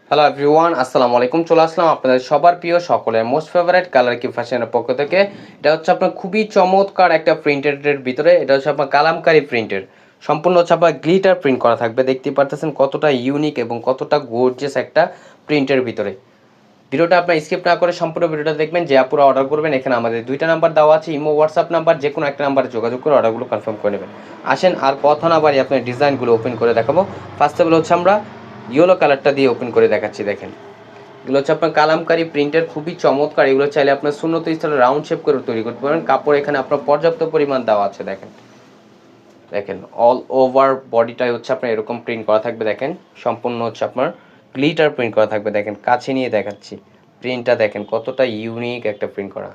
Hello everyone, আসসালামু আলাইকুম। চলে আসলাম আপনাদের সবার প্রিয় সকলের মোস্ট ফেভারিট কালার কি ফ্যাশনের পক্ষ থেকে। এটা হচ্ছে আপনার খুবই চমৎকার একটা প্রিন্টেডের ভিতরে। এটা হচ্ছে আপনার কালামকারী প্রিন্টের, সম্পূর্ণ হচ্ছে আপনার গ্লিটার প্রিন্ট করা থাকবে। দেখতেই পারতেছেন কতটা ইউনিক এবং কতটা গর্জিয়াস একটা প্রিন্টের ভিতরে। ভিডিওটা আপনার স্কিপ না করে সম্পূর্ণ ভিডিওটা দেখবেন। যে আপুরা অর্ডার করবেন, এখানে আমাদের দুইটা নাম্বার দেওয়া আছে, ইমো হোয়াটসঅ্যাপ নাম্বার, যে কোনো একটা নাম্বারে যোগাযোগ করে অর্ডারগুলো কনফার্ম করে নেবেন। আসেন আর কথা না বাড়ি আপনার ডিজাইনগুলো ওপেন করে দেখাবো। ফার্স্ট অফ অল হচ্ছে আমরা ইয়েলো কালারটা দিয়ে ওপেন করে দেখাচ্ছি। দেখেন, এগুলো হচ্ছে আপনার কালামকারী প্রিন্টের, খুবই চমৎকার। এগুলো চাইলে আপনার শূন্যত স্থলে রাউন্ড শেপ করে তৈরি করতে পারেন। কাপড় এখানে আপনার পর্যাপ্ত পরিমাণ দেওয়া আছে। দেখেন দেখেন অল ওভার বডিটাই হচ্ছে আপনার এরকম প্রিন্ট করা থাকবে। দেখেন সম্পূর্ণ হচ্ছে আপনার গ্লিটার প্রিন্ট করা থাকবে। দেখেন কাছে নিয়ে দেখাচ্ছি প্রিন্টটা, দেখেন কতটা ইউনিক একটা প্রিন্ট করা।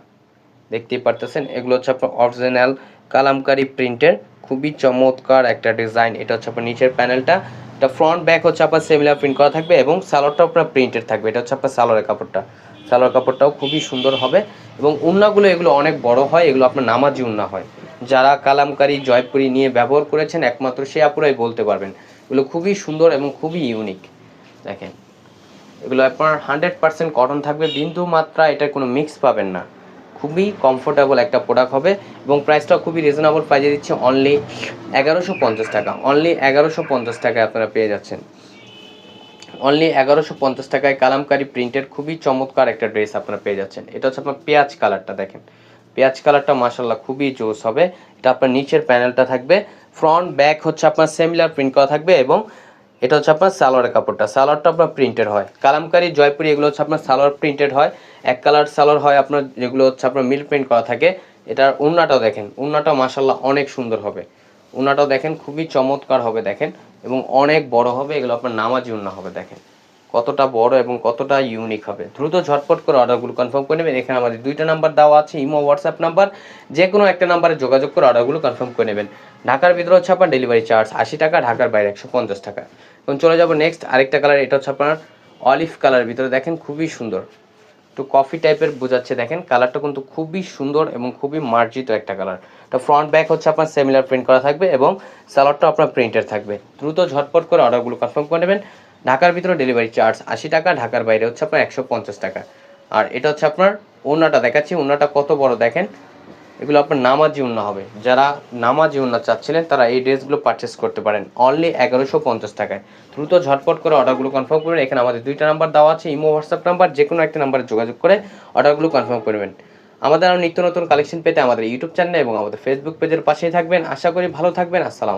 দেখতেই পারতেছেন এগুলো হচ্ছে আপনার অরিজিনাল কালামকারী প্রিন্টের, খুবই চমৎকার একটা ডিজাইন। এটা হচ্ছে আপনার নিচের প্যানেলটা, এটা ফ্রন্ট ব্যাক হচ্ছে আপনার সিমিলার প্রিন্ট করা থাকবে এবং সালোয়ারটাও আপনার প্রিন্টেড থাকবে। এটা হচ্ছে আপনার সালোয়ারের কাপড়টা, সালোয়ার কাপড়টাও খুবই সুন্দর হবে এবং উন্নাগুলো এগুলো অনেক বড় হয়, এগুলো আপনার নামাজি উন্না হয়। যারা কালামকারী জয়পুরি নিয়ে ব্যবহার করেছেন একমাত্র সে আপুরাই বলতে পারবেন। এগুলো খুবই সুন্দর এবং খুবই ইউনিক। দেখেন এগুলো আপনার 100% কটন থাকবে, বিন্দু মাত্রা এটার কোনো মিক্স পাবেন না। খুবই কমফোর্টেবল একটা প্রোডাক্ট হবে এবং প্রাইসটাও খুবই রিজনেবল প্রাইসে দিচ্ছে, অনলি 1150 টাকা। অনলি 1150 টাকায় আপনারা পেয়ে যাচ্ছেন। অনলি 1150 টাকায় কালামকারী প্রিন্টের খুবই চমৎকার একটা ড্রেস আপনারা পেয়ে যাচ্ছেন। এটা হচ্ছে আপনার পেঁয়াজ কালারটা। দেখেন পেঁয়াজ কালারটা মাশাআল্লাহ খুবই জোস হবে। এটা আপনার নিচের প্যানেলটা থাকবে, ফ্রন্ট ব্যাক হচ্ছে আপনার সিমিলার প্রিন্ট করা থাকবে এবং এটা হচ্ছে আপনার সালোয়ারের কাপড়টা, সালোয়ারটা আপনার প্রিন্টেড হয়। কালামকারী জয়পুরি এগুলো হচ্ছে আপনার সালোয়ার প্রিন্টেড হয়, এক কালার সালোয়ার হয় আপনার, যেগুলো হচ্ছে আপনার মিল প্রিন্ট করা থাকে। এটার উন্নাটাও দেখেন, উন্নাটাও মাশাআল্লাহ অনেক সুন্দর হবে। উন্নাটাও দেখেন খুবই চমৎকার হবে দেখেন, এবং অনেক বড় হবে। এগুলো আপনার নামাজি উন্না হবে। দেখেন কতটা বড় এবং কতটা ইউনিক হবে। দ্রুত ঝটপট করে অর্ডারগুলো কনফার্ম করে নেবেন। এখানে আমাদের দুইটা নাম্বার দেওয়া আছে, ইমো হোয়াটসঅ্যাপ নাম্বার, যে কোনো একটা নাম্বারে যোগাযোগ করে অর্ডারগুলো কনফার্ম করে নেবেন। ঢাকার ভিতরে হচ্ছে আপনার ডেলিভারি চার্জ 80 টাকা, ঢাকার বাইরে 150 টাকা। এখন চলে যাব নেক্সট আরেকটা কালার। এটা হচ্ছে আপনার অলিভ কালার ভিতরে। দেখেন খুবই সুন্দর, একটু কফি টাইপের বোঝাচ্ছে। দেখেন কালারটা কিন্তু খুবই সুন্দর এবং খুবই মার্জিত একটা কালার। তো ফ্রন্ট ব্যাক হচ্ছে আপনার সিমিলার প্রিন্ট করা থাকবে এবং সালোয়ারটা আপনার প্রিন্টের থাকবে। দ্রুত ঝটপট করে অর্ডারগুলো কনফার্ম করে নেবেন। ঢাকার ভিতরে ডেলিভারি চার্জ 80 টাকা, ঢাকার বাইরে হচ্ছে আপনার 150 টাকা। আর এটা হচ্ছে আপনার ওড়নাটা দেখাচ্ছি, ওড়নাটা কত বড় দেখেন। এগুলো আপনার নামাজি ওড়না হবে। যারা নামাজি ওড়না চাচ্ছিলেন তারা এই ড্রেসগুলো পারচেস করতে পারেন অনলি 1150 টাকায়। দ্রুত ঝটপট করে অর্ডারগুলো কনফার্ম করবেন। এখানে আমাদের দুইটা নাম্বার দেওয়া আছে, ইমো হোয়াটসঅ্যাপ নাম্বার, যে কোনো একটা নাম্বারে যোগাযোগ করে অর্ডারগুলো কনফার্ম করবেন। আমাদের আরও নিত্য নতুন কালেকশন পেতে আমাদের ইউটিউব চ্যানেল এবং আমাদের ফেসবুক পেজের পাশেই থাকবেন। আশা করি ভালো থাকবেন। আসসালাম।